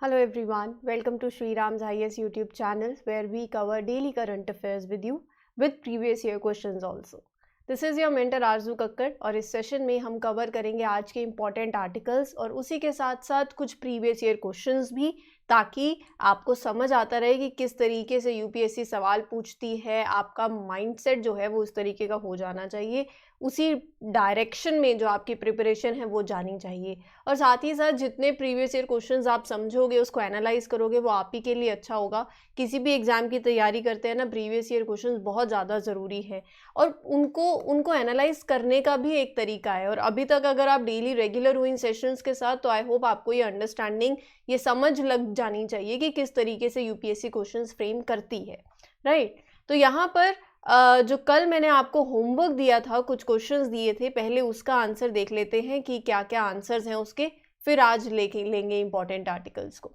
Hello everyone, welcome to Sri Ram's IAS YouTube channel where we cover daily current affairs with you with previous year questions also. This is your mentor आरजू कक्कड़ और इस session में हम cover करेंगे आज के important articles और उसी के साथ साथ कुछ प्रीवियस ईयर क्वेश्चंस भी, ताकि आपको समझ आता रहे कि किस तरीके से यूपीएससी सवाल पूछती है। आपका माइंडसेट जो है वो उस तरीके का हो जाना चाहिए, उसी डायरेक्शन में जो आपकी प्रिपरेशन है वो जानी चाहिए। और साथ ही साथ जितने प्रीवियस ईयर क्वेश्चंस आप समझोगे, उसको एनालाइज करोगे, वो आप ही के लिए अच्छा होगा। किसी भी एग्जाम की तैयारी करते हैं ना, प्रीवियस ईयर क्वेश्चंस बहुत ज़्यादा ज़रूरी है और उनको एनालाइज करने का भी एक तरीका है। और अभी तक अगर आप डेली रेगुलर हुई इन सेशंस के साथ, तो आई होप आपको ये अंडरस्टैंडिंग, ये समझ लग जानी चाहिए कि किस तरीके से यूपीएससी क्वेश्चंस फ्रेम करती है, राइट। तो यहाँ पर जो कल मैंने आपको होमवर्क दिया था, कुछ क्वेश्चंस दिए थे, पहले उसका आंसर देख लेते हैं कि क्या क्या आंसर्स हैं उसके, फिर आज लेंगे इंपॉर्टेंट आर्टिकल्स को।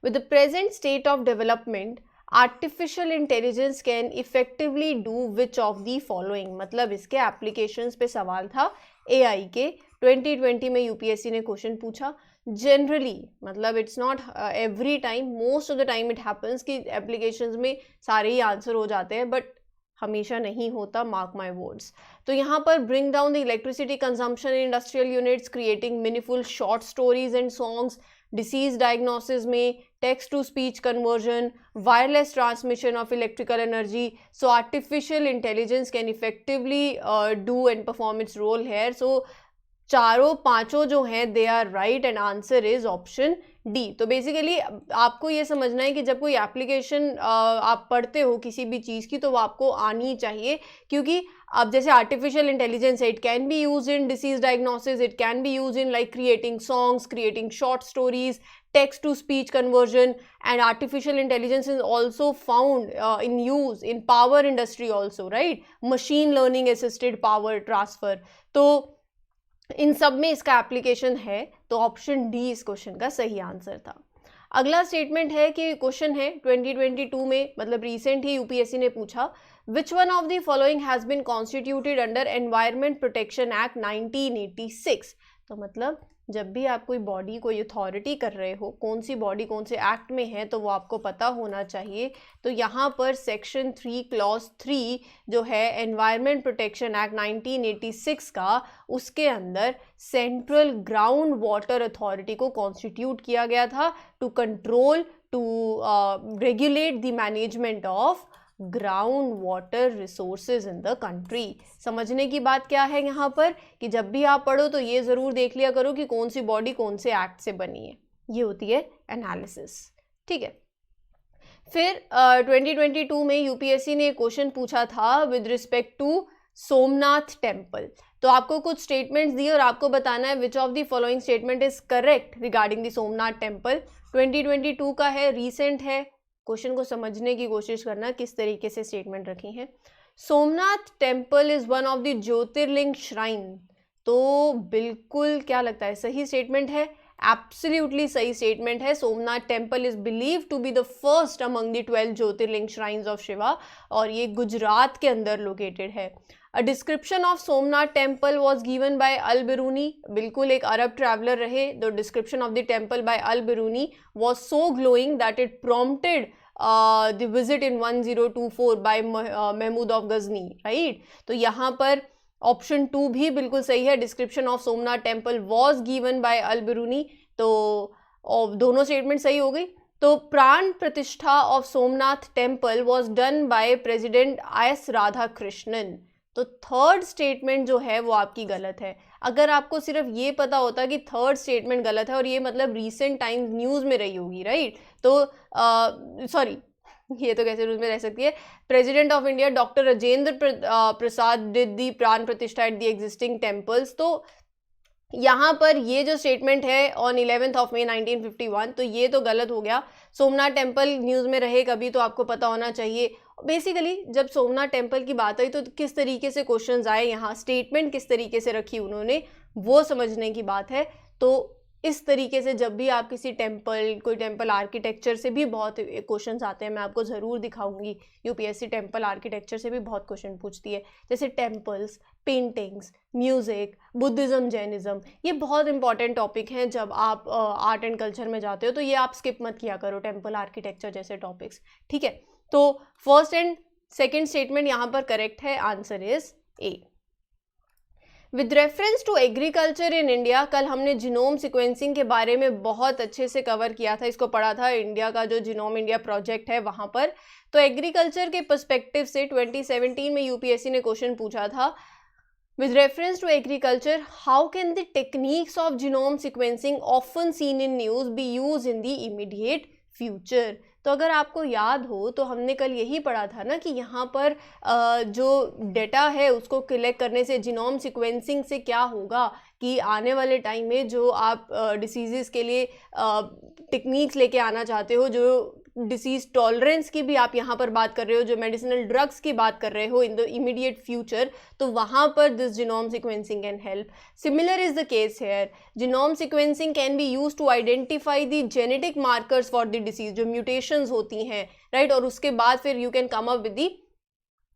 With the present state of development, artificial intelligence can effectively do which of the following. मतलब इसके एप्लीकेशंस पे सवाल था एआई के। 2020 में यूपीएससी ने क्वेश्चन पूछा। जनरली मतलब it's not every time, most of the time it happens कि एप्लीकेशंस में सारे ही आंसर हो जाते हैं, बट हमेशा नहीं होता, मार्क माई वर्ड्स। तो यहाँ पर bring down the electricity consumption in industrial units, creating meaningful short stories and songs, disease diagnosis में text to speech conversion, wireless transmission of electrical energy. So artificial intelligence can effectively do and perform its role here. So चारों पांचों जो हैं they are right and answer is option D. तो basically आपको ये समझना है कि जब कोई एप्लीकेशन आप पढ़ते हो किसी भी चीज़ की, तो वो आपको आनी चाहिए, क्योंकि अब जैसे artificial intelligence, it can be use in disease diagnosis, it can be use in like creating songs, creating short stories, text to speech conversion, and artificial intelligence is also found in use in power industry also, right? machine learning assisted power transfer. तो इन सब में इसका application है, तो option D इस question का सही answer था। अगला स्टेटमेंट है कि क्वेश्चन है 2022 में, मतलब रिसेंट ही यूपीएससी ने पूछा, which one of the following has been constituted under environment protection act 1986। तो मतलब जब भी आप कोई बॉडी, कोई अथॉरिटी कर रहे हो, कौन सी बॉडी कौन से एक्ट में है, तो वो आपको पता होना चाहिए। तो यहाँ पर सेक्शन 3 क्लॉज 3 जो है एनवायरमेंट प्रोटेक्शन एक्ट 1986 का, उसके अंदर सेंट्रल ग्राउंड वाटर अथॉरिटी को कॉन्स्टिट्यूट किया गया था to control, to regulate the management of ground water resources in the country. समझने की बात क्या है यहाँ पर, कि जब भी आप पढ़ो तो ये ज़रूर देख लिया करो कि कौन सी बॉडी कौन से एक्ट से बनी है, ये होती है एनालिसिस, ठीक है। फिर 2022 में यूपीएससी ने क्वेश्चन पूछा था with respect to Somnath temple. तो आपको कुछ स्टेटमेंट्स दिए और आपको बताना है which of the following statement is correct regarding the Somnath temple. 2022 का है, रिसेंट है, क्वेश्चन को समझने की कोशिश करना किस तरीके से स्टेटमेंट रखी है। Somnath temple is one of the Jyotirlinga shrine. तो बिल्कुल क्या लगता है, सही स्टेटमेंट है, एब्सोल्युटली सही स्टेटमेंट है। Somnath temple is believe to be the first among the 12 jyotirlinga shrines of Shiva, और ये गुजरात के अंदर लोकेटेड है। A description of Somnath temple was given by Al-Biruni। बिल्कुल एक अरब ट्रैवलर रहे। The description of the temple by Al-Biruni was so glowing that it prompted the visit in 1024 by Mahmud of Ghazni, right? तो यहाँ पर option 2 भी बिल्कुल सही है। Description of Somnath temple was given by Al-Biruni। तो दोनों स्टेटमेंट सही हो गई। तो प्राण प्रतिष्ठा of Somnath temple was done by president S Radhakrishnan. तो थर्ड स्टेटमेंट जो है वो आपकी गलत है। अगर आपको सिर्फ ये पता होता कि थर्ड स्टेटमेंट गलत है, और ये मतलब रीसेंट टाइम्स न्यूज़ में रही होगी, राइट, तो सॉरी, ये तो कैसे न्यूज़ में रह सकती है। President of India doctor Rajendra Prasad did the प्राण प्रतिष्ठा एट दी एग्जिस्टिंग टेम्पल्स। तो यहाँ पर ये जो स्टेटमेंट है ऑन 11 मई 1951, तो ये तो गलत हो गया। सोमनाथ टेम्पल न्यूज़ में रहे कभी तो आपको पता होना चाहिए। बेसिकली जब सोमनाथ टेम्पल की बात आई तो किस तरीके से क्वेश्चंस आए, यहाँ स्टेटमेंट किस तरीके से रखी उन्होंने, वो समझने की बात है। तो इस तरीके से जब भी आप किसी टेम्पल, कोई टेम्पल आर्किटेक्चर से भी बहुत क्वेश्चंस आते हैं, मैं आपको ज़रूर दिखाऊंगी। यूपीएससी टेम्पल आर्किटेक्चर से भी बहुत क्वेश्चन पूछती है, जैसे temples, paintings, music, Buddhism, Jainism, ये बहुत इंपॉर्टेंट टॉपिक हैं जब आप आर्ट एंड कल्चर में जाते हो, तो ये आप स्किप मत किया करो, टेम्पल आर्किटेक्चर जैसे टॉपिक्स, ठीक है। तो फर्स्ट एंड सेकेंड स्टेटमेंट यहाँ पर करेक्ट है, answer is A. With reference to agriculture in India, कल हमने जीनोम सिक्वेंसिंग के बारे में बहुत अच्छे से कवर किया था, इसको पढ़ा था, इंडिया का जो जीनोम इंडिया प्रोजेक्ट है वहाँ पर। तो एग्रीकल्चर के पर्सपेक्टिव से 2017 में यूपीएससी ने क्वेश्चन पूछा था, with reference to agriculture, how can the techniques of genome sequencing often seen in news be used in the immediate future? तो अगर आपको याद हो तो हमने कल यही पढ़ा था ना कि यहाँ पर जो डेटा है उसको कलेक्ट करने से, जीनोम सिक्वेंसिंग से क्या होगा कि आने वाले टाइम में जो आप डिसीज़ के लिए टेक्निक्स लेके आना चाहते हो, जो डिसीज़ टॉलरेंस की भी आप यहाँ पर बात कर रहे हो, जो मेडिसिनल ड्रग्स की बात कर रहे हो इन द इमीडिएट फ्यूचर, तो वहाँ पर this genome sequencing can help. Similar is the case here, genome sequencing can be use to identify the genetic markers for the disease, जो म्यूटेशंस होती हैं, राइट, और उसके बाद फिर you can come up with the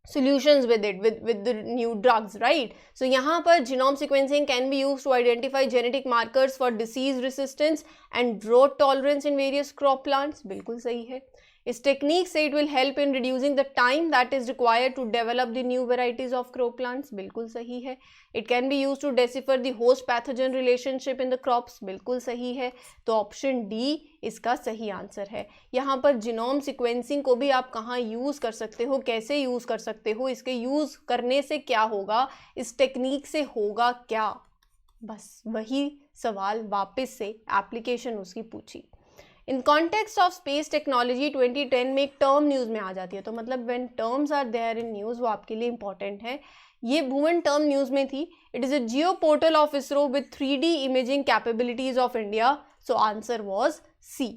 solutions with it, with the new drugs, right? So यहाँ पर genome sequencing can be used to identify genetic markers for disease resistance and drought tolerance in various crop plants, बिल्कुल सही है। इस technique से it will help in reducing the time that is required to develop the new varieties of crop plants, बिल्कुल सही है। It can be used to decipher the host pathogen relationship in the crops, बिल्कुल सही है। तो option D इसका सही answer है। यहाँ पर जीनोम सिक्वेंसिंग को भी आप कहाँ यूज़ कर सकते हो, कैसे यूज़ कर सकते हो, इसके यूज़ करने से क्या होगा, इस टेक्निक से होगा क्या, बस वही सवाल वापस से एप्लीकेशन उसकी पूछी। In context of space technology 2010 में एक टर्म न्यूज़ में आ जाती है, तो मतलब when terms are there in news वो आपके लिए इंपॉर्टेंट है। ये भुवन टर्म न्यूज़ में थी। It is a geo portal of ISRO with 3D imaging capabilities of India, so answer was C.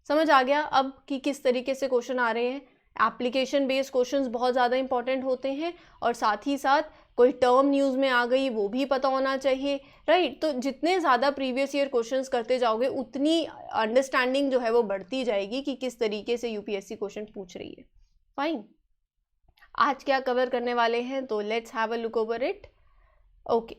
समझ आ गया अब कि किस तरीके से क्वेश्चन आ रहे हैं। एप्लीकेशन बेस्ड क्वेश्चंस बहुत ज़्यादा इंपॉर्टेंट होते हैं, और साथ ही साथ कोई टर्म न्यूज़ में आ गई वो भी पता होना चाहिए, राइट। तो जितने ज़्यादा प्रीवियस ईयर क्वेश्चंस करते जाओगे उतनी अंडरस्टैंडिंग जो है वो बढ़ती जाएगी कि किस तरीके से यूपीएससी क्वेश्चन पूछ रही है। फाइन, आज क्या कवर करने वाले हैं, तो let's have a look over it. Okay,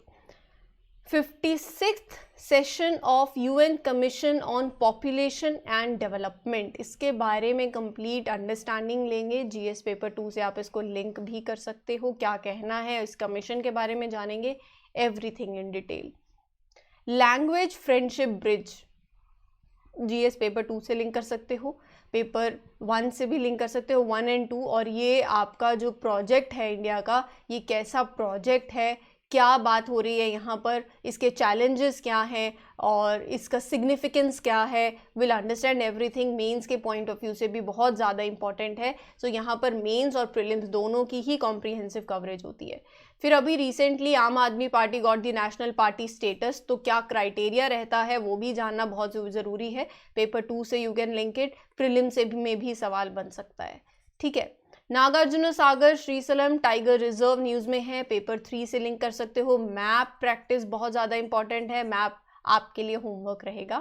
56th session of UN commission on population and development, इसके बारे में कंप्लीट अंडरस्टैंडिंग लेंगे। जीएस पेपर 2 से आप इसको लिंक भी कर सकते हो, क्या कहना है इस कमीशन के बारे में जानेंगे, everything in detail. Language friendship bridge, GS paper 2 से लिंक कर सकते हो, पेपर 1 से भी लिंक कर सकते हो, 1 और 2। और ये आपका जो प्रोजेक्ट है इंडिया का, ये कैसा प्रोजेक्ट है, क्या बात हो रही है यहाँ पर, इसके चैलेंजेस क्या हैं और इसका सिग्निफिकेंस क्या है, विल अंडरस्टैंड एवरीथिंग। मेंस के पॉइंट ऑफ व्यू से भी बहुत ज़्यादा इंपॉर्टेंट है। सो यहाँ पर मेंस और प्रीलिम्स दोनों की ही कॉम्प्रिहेंसिव कवरेज होती है। फिर अभी रिसेंटली आम आदमी party got the national party status, तो क्या क्राइटेरिया रहता है वो भी जानना बहुत ज़रूरी है। पेपर 2 से you can link it, prelim से भी में भी सवाल बन सकता है, ठीक है। Nagarjuna Sagar श्रीसलम tiger reserve news में है, पेपर 3 से लिंक कर सकते हो। मैप प्रैक्टिस बहुत ज़्यादा इंपॉर्टेंट है, मैप आपके लिए होमवर्क रहेगा।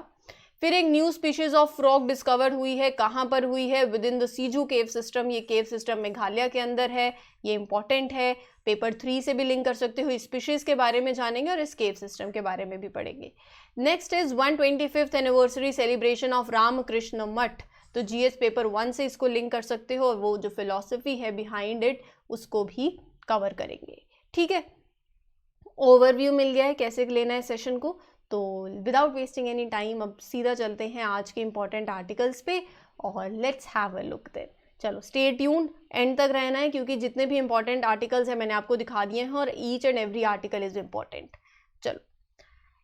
फिर एक new species of frog discover हुई है, कहाँ पर हुई है, within the Siju cave system. ये केव सिस्टम मेघालय के अंदर है, ये इंपॉर्टेंट है, पेपर 3 से भी लिंक कर सकते हो। इस स्पीशीज के बारे में जानेंगे और इस केव सिस्टम के बारे में भी पढ़ेंगे। Next is 125th anniversary celebration of Ramakrishna Math, तो जीएस पेपर 1 से इसको लिंक कर सकते हो और वो जो फिलॉसफी है बिहाइंड इट उसको भी कवर करेंगे, ठीक है। ओवरव्यू मिल गया है कैसे लेना है सेशन को, तो विदाउट वेस्टिंग एनी टाइम अब सीधा चलते हैं आज के इंपॉर्टेंट आर्टिकल्स पे और let's have a look then. चलो स्टे ट्यून्ड, एंड तक रहना है क्योंकि जितने भी इंपॉर्टेंट आर्टिकल्स हैं मैंने आपको दिखा दिए हैं और each and every article is important. चलो,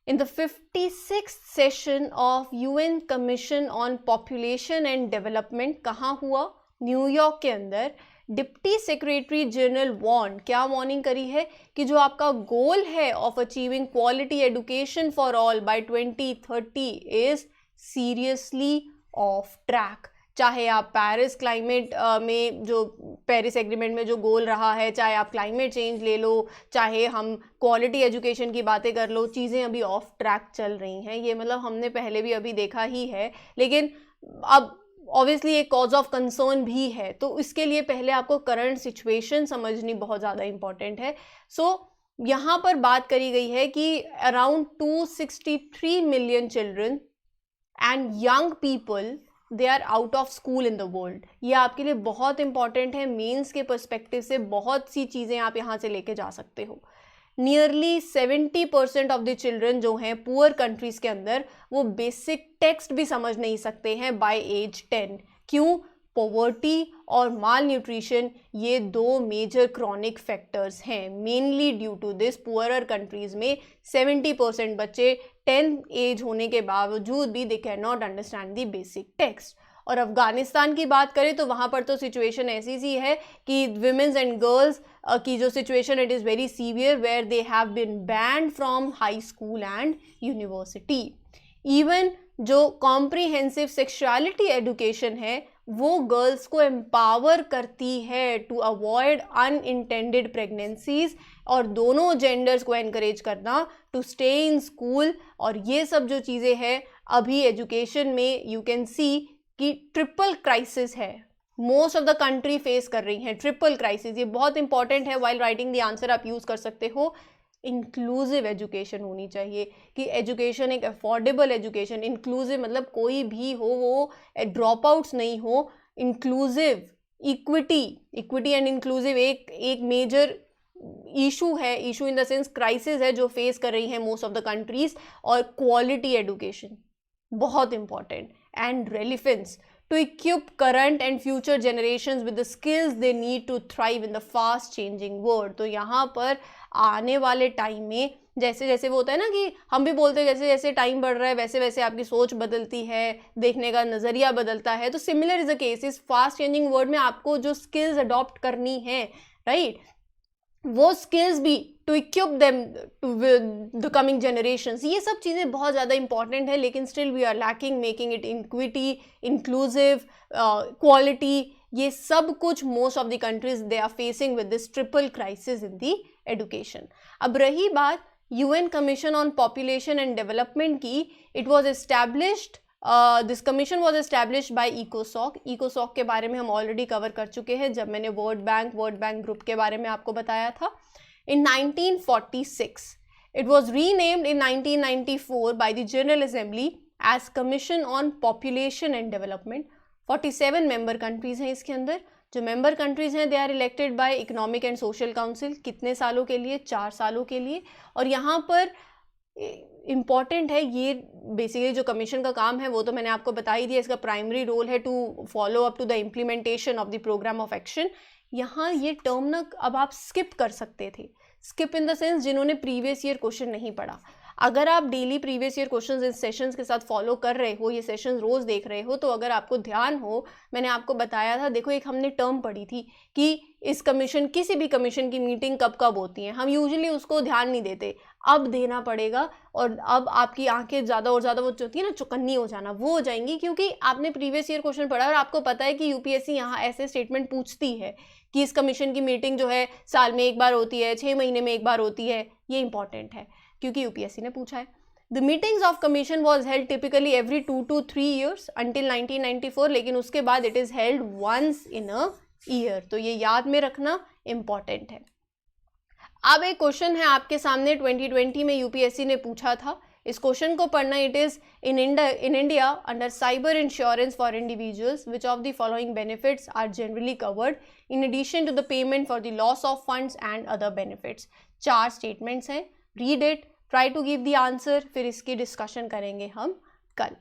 in the 56th session of UN Commission on Population and Development कहाँ हुआ, न्यूयॉर्क के अंदर। डिप्टी सेक्रेटरी जनरल वार्न, क्या वार्निंग करी है कि जो आपका गोल है of achieving quality education for all by 2030 is seriously off track. चाहे आप पेरिस क्लाइमेट में जो पेरिस एग्रीमेंट में जो गोल रहा है, चाहे आप क्लाइमेट चेंज ले लो, चाहे हम क्वालिटी एजुकेशन की बातें कर लो, चीज़ें अभी ऑफ ट्रैक चल रही हैं। ये मतलब हमने पहले भी अभी देखा ही है, लेकिन अब ऑब्वियसली एक कॉज ऑफ कंसर्न भी है, तो इसके लिए पहले आपको करंट सिचुएशन समझनी बहुत ज़्यादा इंपॉर्टेंट है। सो यहाँ पर बात करी गई है कि around 263 million children and young people they are out of school in the world. ये आपके लिए बहुत इंपॉर्टेंट है, मेंस के पर्सपेक्टिव से बहुत सी चीज़ें आप यहाँ से लेके जा सकते हो। नियरली 70% ऑफ द चिल्ड्रन जो हैं पुअर कंट्रीज़ के अंदर, वो बेसिक टेक्स्ट भी समझ नहीं सकते हैं बाय एज 10। क्यों? पॉवर्टी और माल न्यूट्रिशन, ये दो मेजर क्रॉनिक फैक्टर्स हैं। Mainly due to this poorer countries में 70% बच्चे 10 एज होने के बावजूद भी they can not understand the basic text. और अफ़गानिस्तान की बात करें तो वहाँ पर तो सिचुएशन ऐसी सी है कि विमेंस एंड गर्ल्स की जो situation it is very severe, where they have been banned from high school and university. Even जो कॉम्प्रिहेंसिव सेक्सुअलिटी एजुकेशन है वो गर्ल्स को एम्पावर करती है टू अवॉइड अनइंटेंडेड प्रेगनेंसीज, और दोनों जेंडर्स को एनकरेज करना टू स्टे इन स्कूल। और ये सब जो चीज़ें हैं अभी एजुकेशन में यू कैन सी कि ट्रिपल क्राइसिस है, most of the country face कर रही हैं ट्रिपल क्राइसिस। ये बहुत इंपॉर्टेंट है, वाइल राइटिंग द आंसर आप यूज़ कर सकते हो। इंक्लूसिव एजुकेशन होनी चाहिए कि एजुकेशन एक अफोर्डेबल एजुकेशन, इंक्लूसिव मतलब कोई भी हो वो ड्रॉप आउट्स नहीं हो, इंक्लूसिव, इक्विटी एंड इंक्लूसिव एक मेजर इशू है, issue in the sense crisis है जो फेस कर रही हैं मोस्ट ऑफ द कंट्रीज। और क्वालिटी एजुकेशन बहुत important and relevance to equip current and future generations with the skills they need to thrive in the fast changing world। तो यहाँ पर आने वाले टाइम में जैसे जैसे वो होता है ना कि हम भी बोलते हैं जैसे जैसे टाइम बढ़ रहा है वैसे वैसे आपकी सोच बदलती है, देखने का नज़रिया बदलता है, तो सिमिलर इज़ द केस इस फास्ट चेंजिंग वर्ल्ड में आपको जो स्किल्स अडॉप्ट करनी है, राइट, वो स्किल्स भी to equip them to the coming generations, ये सब चीज़ें बहुत ज़्यादा इंपॉर्टेंट है। लेकिन still we are lacking making it equity, inclusive, quality, ये सब कुछ most of the countries they are facing with this triple crisis in the education. अब रही बात UN commission on population and development की, it was established this commission was established by इकोसॉक। इकोसॉक के बारे में हम ऑलरेडी कवर कर चुके हैं जब मैंने वर्ल्ड बैंक ग्रुप के बारे में आपको बताया था। In 1946, it was renamed in 1994 by the General Assembly as Commission on Population and Development। 47 member countries हैं इसके अंदर। जो मेंबर कंट्रीज हैं they are elected by economic and social council. कितने सालों के लिए? 4 सालों के लिए। और यहाँ पर इम्पॉर्टेंट है, ये बेसिकली जो कमीशन का काम है वो तो मैंने आपको बता ही दिया, इसका प्राइमरी रोल है to follow up to the implementation of the programme of action. यहाँ ये टर्म ना अब आप स्किप कर सकते थे, स्किप इन द सेंस जिन्होंने प्रीवियस ईयर क्वेश्चन नहीं पढ़ा। अगर आप daily previous year questions in sessions के साथ फॉलो कर रहे हो, ये सेशंस रोज़ देख रहे हो, तो अगर आपको ध्यान हो, मैंने आपको बताया था, देखो एक हमने टर्म पढ़ी थी कि इस कमीशन, किसी भी कमीशन की मीटिंग कब कब होती हैं। हम यूजुअली उसको ध्यान नहीं देते, अब देना पड़ेगा। और अब आपकी आंखें ज़्यादा और ज़्यादा वो जो होती है ना चौकन्नी हो जाना, वो हो जाएंगी, क्योंकि आपने प्रीवियस ईयर क्वेश्चन पढ़ा और आपको पता है कि यूपीएससी यहाँ ऐसे स्टेटमेंट पूछती है कि इस कमीशन की मीटिंग जो है साल में एक बार होती है, 6 महीने में एक बार होती है। ये इंपॉर्टेंट है क्योंकि यूपीएससी ने पूछा है। The meetings of commission was held typically every 2 to 3 years until 1994, लेकिन उसके बाद it is held once in a year। तो ये याद में रखना इम्पॉर्टेंट है। अब एक क्वेश्चन है आपके सामने 2020 में यूपीएससी ने पूछा था, इस क्वेश्चन को पढ़ना। It is in India under cyber insurance for individuals which of the following benefits are generally covered in addition to the payment for the loss of funds and other benefits. 4 statements हैं, read it, try to give the answer, फिर इसकी discussion करेंगे हम कल।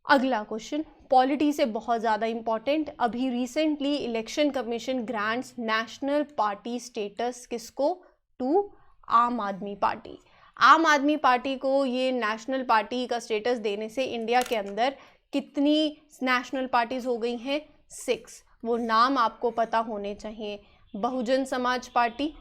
अगला question polity से बहुत ज़्यादा इंपॉर्टेंट। अभी recently election commission grants national party status किसको? टू आम आदमी पार्टी। आम आदमी पार्टी को ये नेशनल पार्टी का स्टेटस देने से इंडिया के अंदर कितनी नेशनल पार्टीज हो गई हैं? 6। वो नाम आपको पता होने चाहिए। Bahujan Samaj party,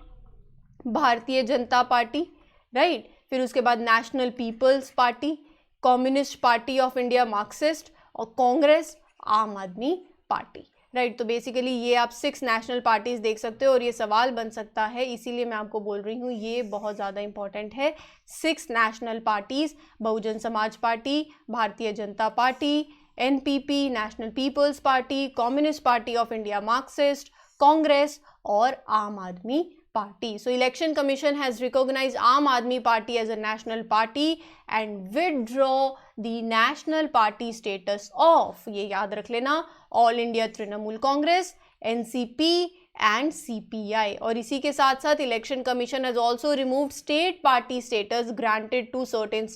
Bharatiya Janata party, right, फिर उसके बाद national people's party, communist party of India Marxist, और कांग्रेस, आम आदमी पार्टी, राइट। तो बेसिकली ये आप 6 नेशनल पार्टीज देख सकते हो और ये सवाल बन सकता है, इसीलिए मैं आपको बोल रही हूँ ये बहुत ज़्यादा इंपॉर्टेंट है। 6 national parties, Bahujan Samaj party, Bharatiya Janata party, NPP, national people's party, communist party of India Marxist, Congress और आम आदमी party. So election commission has recognized Aam Aadmi Party as a national party and withdraw the national party status of, ये याद रख लेना, All India Trinamool Congress, NCP and CPI. और इसी के साथ साथ election commission has also removed state party status granted to certain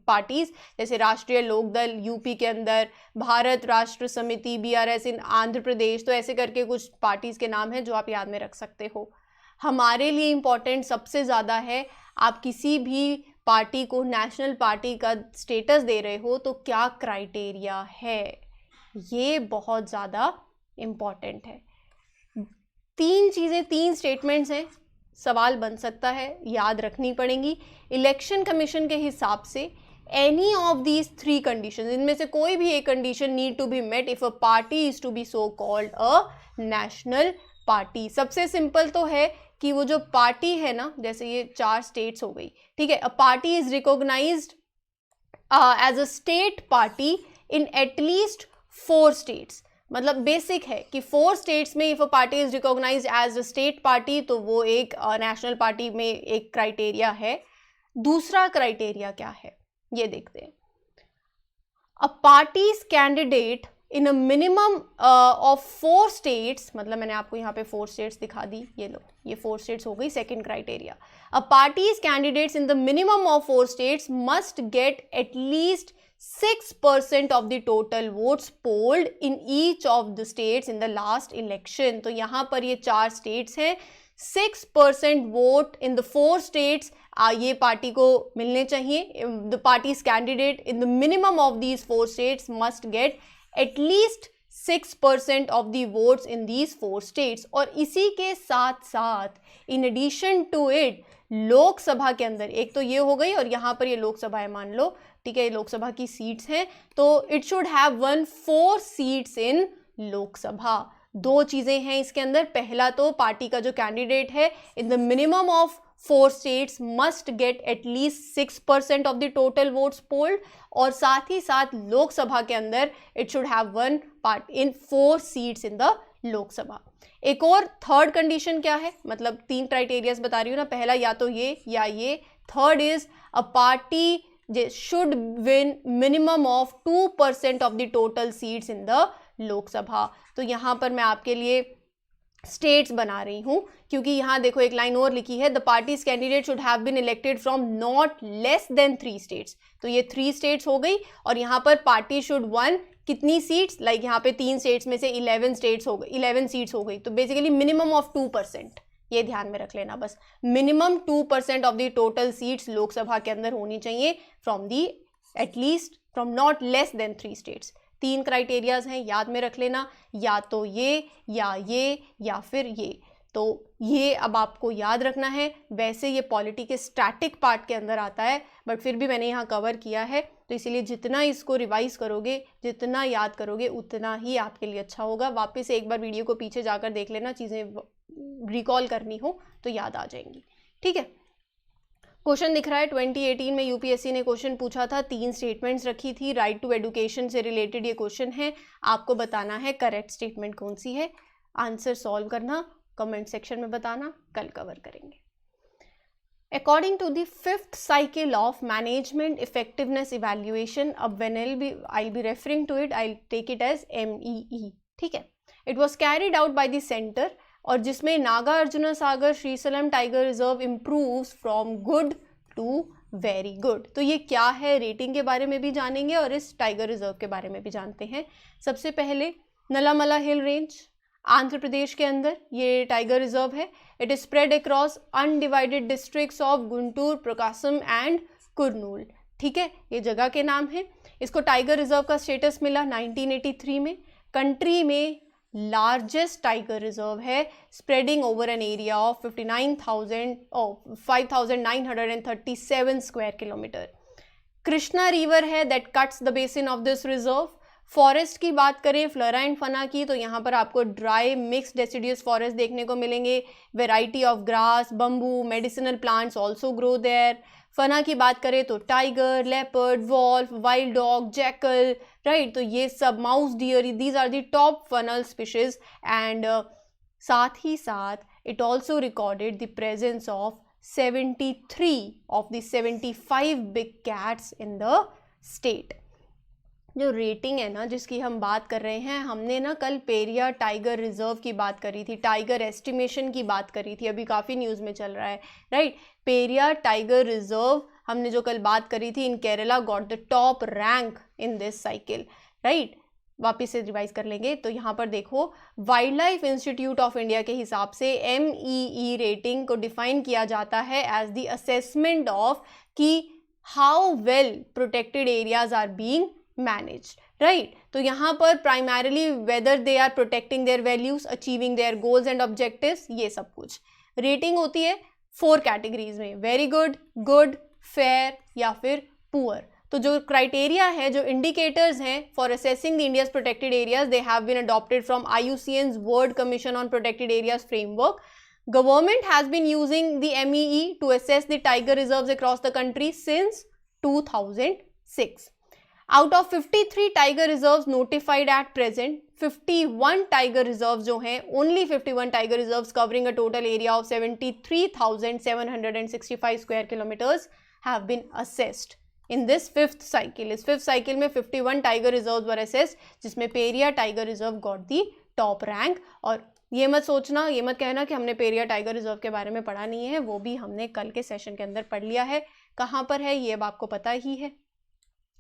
parties, जैसे राष्ट्रीय लोकदल यूपी के अंदर, भारत राष्ट्र समिति BRS इन आंध्र प्रदेश. तो ऐसे करके कुछ पार्टीज के नाम हैं जो आप याद में रख सकते हो. हमारे लिए इम्पॉर्टेंट सबसे ज़्यादा है, आप किसी भी पार्टी को नेशनल पार्टी का स्टेटस दे रहे हो तो क्या क्राइटेरिया है, ये बहुत ज़्यादा इम्पॉर्टेंट है. 3 चीज़ें, 3 स्टेटमेंट्स हैं, सवाल बन सकता है, याद रखनी पड़ेंगी. इलेक्शन कमीशन के हिसाब से एनी ऑफ दीज 3 कंडीशन, इनमें से कोई भी एक condition need to be met if a party is to be so called a national party. सबसे सिंपल तो है कि वो जो पार्टी है ना, जैसे ये 4 स्टेट्स हो गई, ठीक है, a party is recognised as a state party in at least 4 states. मतलब बेसिक है कि 4 स्टेट्स में if a party is recognised as a state party तो वो एक नेशनल पार्टी में एक क्राइटेरिया है. दूसरा क्राइटेरिया क्या है ये देखते हैं. A parties candidate in a minimum of 4 states, मतलब मैंने आपको यहाँ पे 4 स्टेट्स दिखा दी, ये लो, ये 4 स्टेट्स हो गई. Second criteria, a parties candidates in the minimum of 4 states must get at least 6% of the total votes polled in each of the states in the last election. तो यहाँ पर ये 4 states हैं, 6% वोट इन द 4 states ये party को मिलने चाहिए. The party's candidate in the minimum of these 4 states must get at least 6% of the votes in these 4 states. और इसी के साथ साथ in addition to it Lok Sabha के अंदर, एक तो ये हो गई और यहाँ पर ये लोकसभा है मान लो, ठीक है, लोकसभा की सीट्स हैं, तो it should have one 4 seats in Lok Sabha. 2 चीज़ें हैं इसके अंदर. पहला तो पार्टी का जो कैंडिडेट है in the minimum of 4 states must get at least 6% of the total votes polled, और साथ ही साथ लोकसभा के अंदर it should have one part in 4 seats in the Lok Sabha. एक और थर्ड कंडीशन क्या है, मतलब 3 क्राइटेरियाज बता रही हूँ ना, पहला या तो ये या ये. Third is a party should win minimum of 2% of the total seats in the Lok Sabha. तो यहाँ पर मैं आपके लिए स्टेट्स बना रही हूँ, क्योंकि यहाँ देखो एक लाइन और लिखी है, the party's candidate should have been elected from not less than 3 states. तो ये 3 स्टेट्स हो गई, और यहाँ पर पार्टी शुड वन कितनी सीट्स, लाइक यहाँ पे 3 स्टेट्स में से 11 स्टेट्स हो गई, 11 सीट्स हो गई. तो बेसिकली मिनिमम ऑफ 2%, ये ध्यान में रख लेना बस. Minimum 2% of the total seats Lok Sabha के अंदर होनी चाहिए from the at least from not less than 3 states. 3 criterias हैं, याद में रख लेना, या तो ये या फिर ये. तो ये अब आपको याद रखना है. वैसे ये पॉलिटी के स्टैटिक पार्ट के अंदर आता है, बट फिर भी मैंने यहाँ कवर किया है, तो इसीलिए जितना इसको रिवाइज करोगे, जितना याद करोगे, उतना ही आपके लिए अच्छा होगा. वापस एक बार वीडियो को पीछे जाकर देख लेना, चीज़ें रिकॉल करनी हो तो याद आ जाएंगी. ठीक है, क्वेश्चन दिख रहा है 2018 में यूपीएससी ने क्वेश्चन पूछा था, 3 स्टेटमेंट्स रखी थी, राइट टू एजुकेशन से रिलेटेड ये क्वेश्चन है. आपको बताना है करेक्ट स्टेटमेंट कौन सी है. आंसर सॉल्व करना, कमेंट सेक्शन में बताना, कल कवर करेंगे. According to the 5th cycle of management effectiveness evaluation, अब when I'll be referring to it, I'll take it as MEE. ठीक है, it was carried out by the center, और जिसमें Nagarjuna Sagar Srisailam tiger reserve improves from good to very good. तो ये क्या है, rating के बारे में भी जानेंगे और इस टाइगर रिजर्व के बारे में भी जानते हैं. सबसे पहले नलामला हिल रेंज आंध्र प्रदेश के अंदर ये टाइगर रिजर्व है. It is spread across undivided districts of Guntur, Prakasam and Kurnool. ठीक है, ये जगह के नाम है. इसको टाइगर रिजर्व का स्टेटस मिला 1983 में. कंट्री में लार्जेस्ट टाइगर रिजर्व है, spreading over an area of 5,937 square kilometre. Krishna river है that cuts the basin of this reserve. Forest की बात करें, फ्लोरा एंड फना की, तो यहाँ पर आपको ड्राई मिक्स डेसिडियस फॉरेस्ट देखने को मिलेंगे. Variety of grass, bamboo, medicinal plants also grow there. Fauna की बात करें तो tiger, leopard, wolf, wild dog, jackal, right, तो ये सब, mouse deer, these are the top faunal species. And साथ ही साथ it also recorded the presence of 73 of the 75 big cats in the state. जो रेटिंग है ना जिसकी हम बात कर रहे हैं, हमने ना कल पेरिया टाइगर रिजर्व की बात करी थी, टाइगर एस्टिमेशन की बात करी थी, अभी काफ़ी न्यूज़ में चल रहा है, राइट. पेरिया टाइगर रिजर्व हमने जो कल बात करी थी in Kerala got the top rank in this cycle, right. वापस से रिवाइज कर लेंगे. तो यहाँ पर देखो, wild life institute of India के हिसाब से MEE रेटिंग को डिफाइन किया जाता है एज द असेसमेंट ऑफ कि how well protected areas are being managed, right. तो यहाँ पर primarily whether they are protecting their values, achieving their goals and objectives, ये सब कुछ. रेटिंग होती है 4 कैटेगरीज में, वेरी गुड, गुड, फेयर या फिर पुअर. तो जो क्राइटेरिया है, जो इंडिकेटर्स हैं for assessing the India's protected areas, they have been adopted from IUCN's world commission on protected areas framework. Government has been using the MEE to assess the tiger reserves across the country since 2006. Out of 53 tiger reserves notified at present, 51 tiger reserves जो हैं, only 51 tiger reserves covering a total area of 73,765 square kilometers have been assessed in this fifth cycle. इस fifth cycle में 51 tiger reserves were assessed, जिसमें Periyar tiger reserve got the top rank. और ये मत सोचना, ये मत कहना कि हमने पेरिया टाइगर रिजर्व के बारे में पढ़ा नहीं है, वो भी हमने कल के सेशन के अंदर पढ़ लिया है. कहाँ पर है ये अब आपको पता ही है,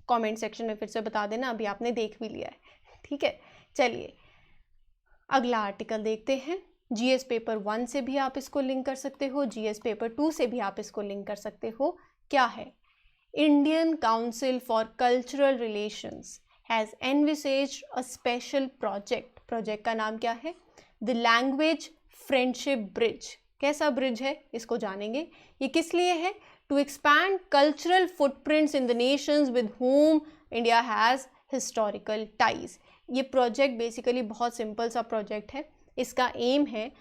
कमेंट सेक्शन में फिर से बता देना, अभी आपने देख भी लिया है, ठीक है. चलिए अगला आर्टिकल देखते हैं. GS पेपर 1 से भी आप इसको लिंक कर सकते हो, GS पेपर 2 से भी आप इसको लिंक कर सकते हो. क्या है? Indian council for cultural relations has envisaged a special project. Project का नाम क्या है? The language friendship bridge. कैसा ब्रिज है इसको जानेंगे. ये किस लिए है? To expand cultural footprints in the nations with whom India has historical ties. ये प्रोजेक्ट बेसिकली बहुत सिंपल सा प्रोजेक्ट है. इसका एम है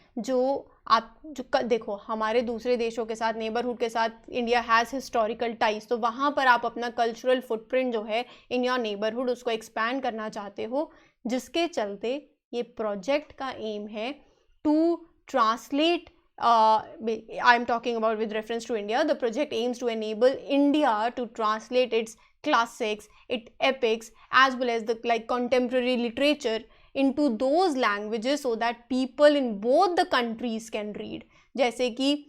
देखो, हमारे दूसरे देशों के साथ, नेबरहुड के साथ इंडिया हैज़ हिस्टोरिकल टाइज, तो वहाँ पर आप अपना कल्चरल फुटप्रिंट जो है इन योर नेबरहुड उसको एक्सपैंड करना चाहते हो, जिसके चलते ये प्रोजेक्ट का एम है to translate. I am talking about with reference to India. The project aims to enable India to translate its classics, its epics, as well as the contemporary literature into those languages so that people in both the countries can read. जैसे कि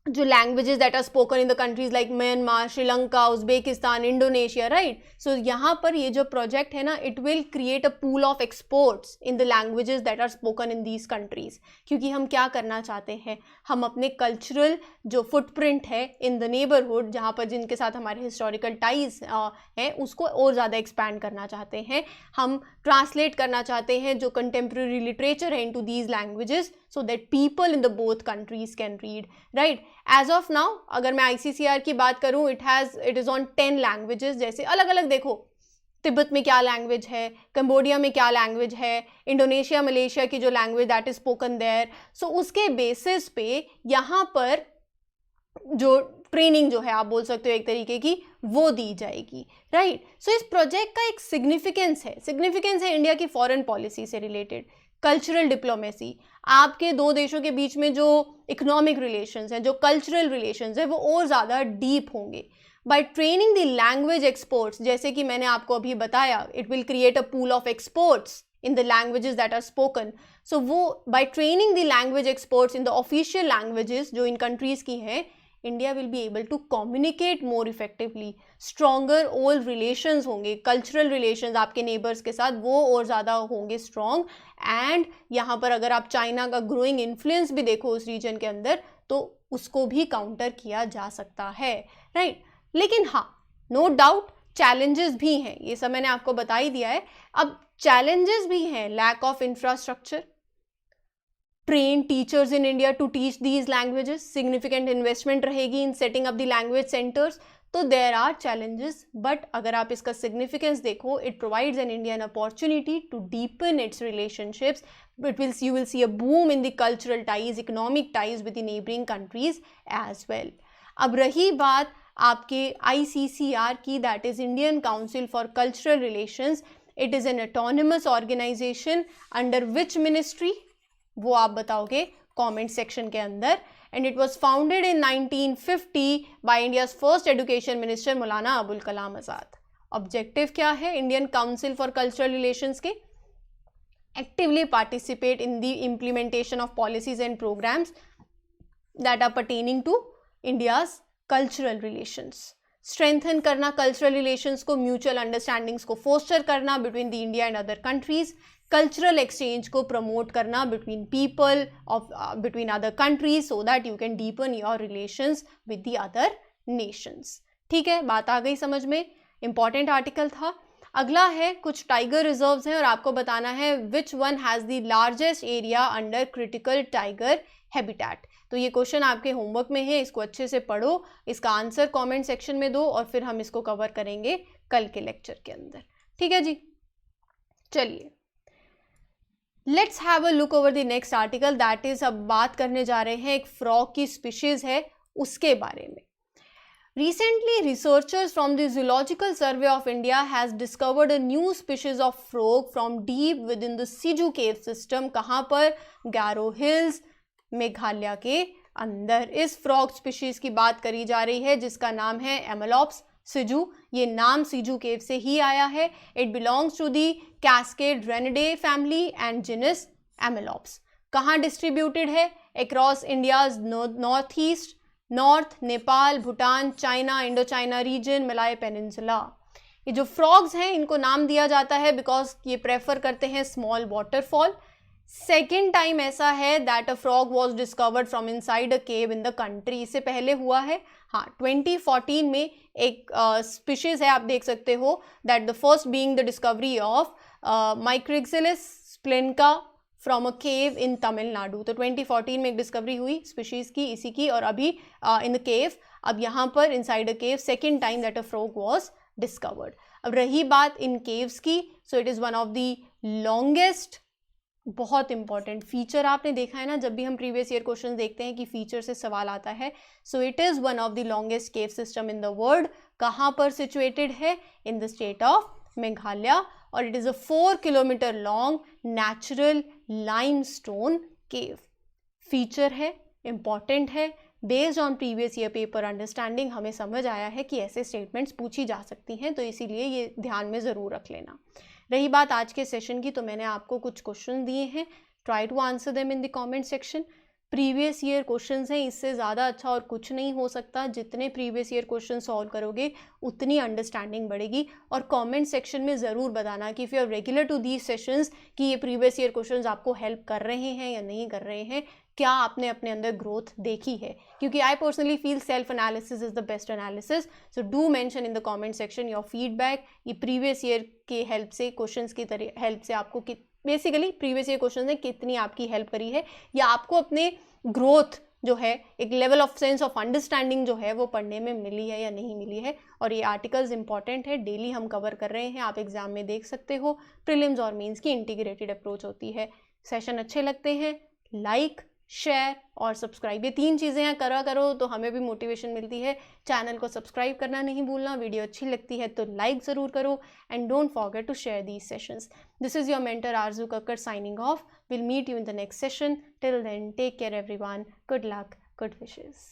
जो languages that are spoken in the countries like Myanmar, Sri Lanka, Uzbekistan, Indonesia, right. So यहाँ पर ये जो project है ना, it will create a pool of experts in the languages that are spoken in these countries. क्योंकि हम क्या करना चाहते हैं, हम अपने कल्चरल जो फुटप्रिंट है इन द नेबरहुड, जहाँ पर जिनके साथ हमारे हिस्टोरिकल टाइज हैं, उसको और ज़्यादा एक्सपैंड करना चाहते हैं. हम ट्रांसलेट करना चाहते हैं जो कंटेम्प्रेरी लिटरेचर है into these languages, so that people in the both countries can read, right. As of now, अगर मैं ICCR की बात करूँ, it is on 10 languages. जैसे अलग अलग देखो, तिब्बत में क्या लैंग्वेज है, कंबोडिया में क्या लैंग्वेज है, इंडोनेशिया, मलेशिया की जो language that is spoken there. So उसके बेसिस पे यहाँ पर जो ट्रेनिंग जो है, आप बोल सकते हो एक तरीके की, वो दी जाएगी, राइट. सो इस प्रोजेक्ट का एक सिग्निफिकेंस है इंडिया की फॉरेन पॉलिसी से रिलेटेड. कल्चरल डिप्लोमेसी, आपके दो देशों के बीच में जो इकोनॉमिक रिलेशंस हैं, जो कल्चरल रिलेशंस हैं, वो और ज़्यादा डीप होंगे. By training the language experts, जैसे कि मैंने आपको अभी बताया, it will create a pool of experts in the languages that are spoken. So वो by training the language experts in the official languages जो इन countries की हैं, India will be able to communicate more effectively. Stronger all relations होंगे, cultural relations आपके neighbors के साथ वो और ज़्यादा होंगे strong. And यहाँ पर अगर आप चाइना का growing influence भी देखो उस region के अंदर, तो उसको भी counter किया जा सकता है, right? लेकिन हाँ, no doubt challenges भी हैं, ये सब मैंने आपको बता ही दिया है. अब challenges भी हैं, lack of infrastructure, train teachers in India to teach these languages, significant investment रहेगी in setting up the language centers. तो there are challenges, but अगर आप इसका significance देखो, it provides an Indian opportunity to deepen its relationships. You will see a boom in the cultural ties, economic ties with the neighboring countries as well. अब रही बात आपके ICCR की, that is Indian Council for Cultural Relations. It is an autonomous organization under which ministry? वो आप बताओगे, comment section के अंदर। And it was founded in 1950 by India's first education minister Maulana Abul Kalam Azad. Objective क्या है Indian council for cultural relations के? Actively participate in the implementation of policies and programmes that are pertaining to India's cultural relations. Strengthen करना cultural relations को, mutual understandings को foster करना between the India and other countries, cultural exchange को promote करना between people of between other countries so that you can deepen your relations with the other Nations. ठीक है, बात आ गई समझ में, इंपॉर्टेंट आर्टिकल था। अगला है कुछ टाइगर रिजर्व्स हैं और आपको बताना है which one has the largest area under critical tiger habitat. तो ये क्वेश्चन आपके होमवर्क में है, इसको अच्छे से पढ़ो, इसका आंसर कमेंट सेक्शन में दो और फिर हम इसको कवर करेंगे कल के लेक्चर के अंदर। ठीक है जी, चलिए let's have a look over the next article, that is अब बात करने जा रहे हैं एक फ्रॉग की स्पीशीज है उसके बारे में। Recently, researchers from the Zoological Survey of India has discovered a new species of frog from deep within the Siju cave system। कहाँ पर? गारो हिल्स, मेघालय के अंदर इस फ्रॉग स्पीशीज की बात करी जा रही है जिसका नाम है एमेलॉप्स सिजू। ये नाम सिजू केव से ही आया है। It belongs to the cascade Ranidae family and genus Amolops. कहाँ डिस्ट्रीब्यूटेड है? Across India's north east, north, Nepal, Bhutan, China, Indo China region, Malay peninsula. ये जो फ्रॉग्स हैं इनको नाम दिया जाता है बिकॉज ये प्रेफर करते हैं स्मॉल वाटरफॉल। सेकेंड टाइम ऐसा है that a frog was discovered from inside a cave in the country. इससे पहले हुआ है, हाँ, 2014 में एक स्पीशीज है, आप देख सकते हो, that the first being the discovery of Micrixalus spelunca from a cave in Tamil Nadu. तो 2014 में एक डिस्कवरी हुई स्पीशीज की इसी की, और अभी इन द केव, अब यहाँ पर inside a cave second time that a frog was discovered. अब रही बात इन केव्स की, सो it is one of the longest, बहुत इंपॉर्टेंट फीचर आपने देखा है ना, जब भी हम प्रीवियस ईयर क्वेश्चन देखते हैं कि फीचर से सवाल आता है। So it is one of the longest cave system in the world. कहाँ पर सिचुएटेड है? In the state of Meghalaya, और it is a 4 kilometre long natural limestone cave. Feature है, इंपॉर्टेंट है, based on previous year paper understanding हमें समझ आया है कि ऐसे स्टेटमेंट्स पूछी जा सकती हैं, तो इसीलिए ये ध्यान में ज़रूर रख लेना। रही बात आज के सेशन की, तो मैंने आपको कुछ क्वेश्चन दिए हैं, try to answer them in the comment section. Previous year questions हैं, इससे ज़्यादा अच्छा और कुछ नहीं हो सकता। जितने प्रीवियस ईयर क्वेश्चन सॉल्व करोगे उतनी अंडरस्टैंडिंग बढ़ेगी। और कमेंट सेक्शन में ज़रूर बताना कि if you are regular to these sessions कि ये प्रीवियस ईयर क्वेश्चंस आपको हेल्प कर रहे हैं या नहीं कर रहे हैं, क्या आपने अपने अंदर ग्रोथ देखी है, क्योंकि I personally feel self analysis is the best analysis. So do mention in the comment section your feedback. ये प्रीवियस ईयर के हेल्प से, क्वेश्चंस की हेल्प से आपको बेसिकली प्रीवियस ईयर क्वेश्चन ने कितनी आपकी हेल्प करी है, या आपको अपने ग्रोथ जो है, एक level of sense of understanding जो है वो पढ़ने में मिली है या नहीं मिली है। और ये आर्टिकल्स इंपॉर्टेंट है, डेली हम कवर कर रहे हैं, आप एग्जाम में देख सकते हो। प्रीलिम्स और मेंस की इंटीग्रेटेड अप्रोच होती है। सेशन अच्छे लगते हैं, लाइक, शेयर और सब्सक्राइब, ये 3 चीज़ें हैं, करा करो तो हमें भी मोटिवेशन मिलती है। चैनल को सब्सक्राइब करना नहीं भूलना, वीडियो अच्छी लगती है तो लाइक ज़रूर करो, and don't forget to share these sessions. This is your mentor Arzoo Kakkar signing off. Will meet you in the next session. Till then take care everyone, good luck, good wishes.